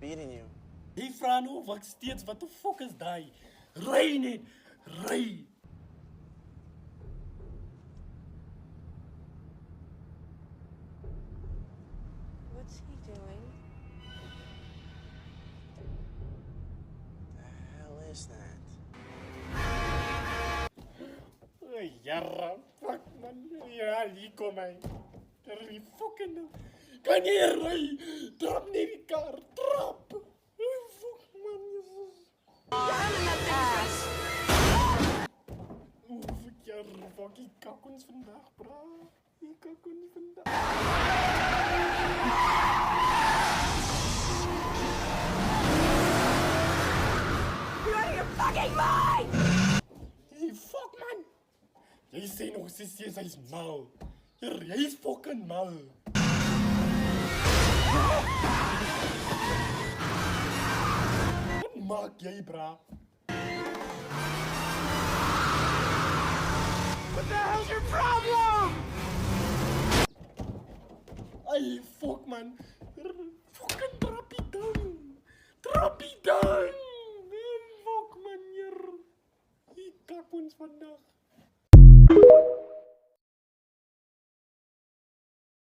beating you. Jy vra nou of ek steeds wat die fok is daai? Ry net, ry. What's he doing? The hell is that? Ai, jarra, fuck man. Ja, hier kom hy. Die fucking kan jy ry? Trap nie die kar, trap. Ai, fuck man, Jesus. Fuck jarra, fuck, ek kak ons vandag, bra. Ek kak ons vandag. You're out of your fucking mind! Hey, fuck man. Jy sê nog sissie hy's mal. Hy's fucking mal. Wat maak jy, bra? What the hell's your problem? Ay, fuck man. Fucking trap it down. Trap it down. Fuck man, hier. Ek kak ons vandag.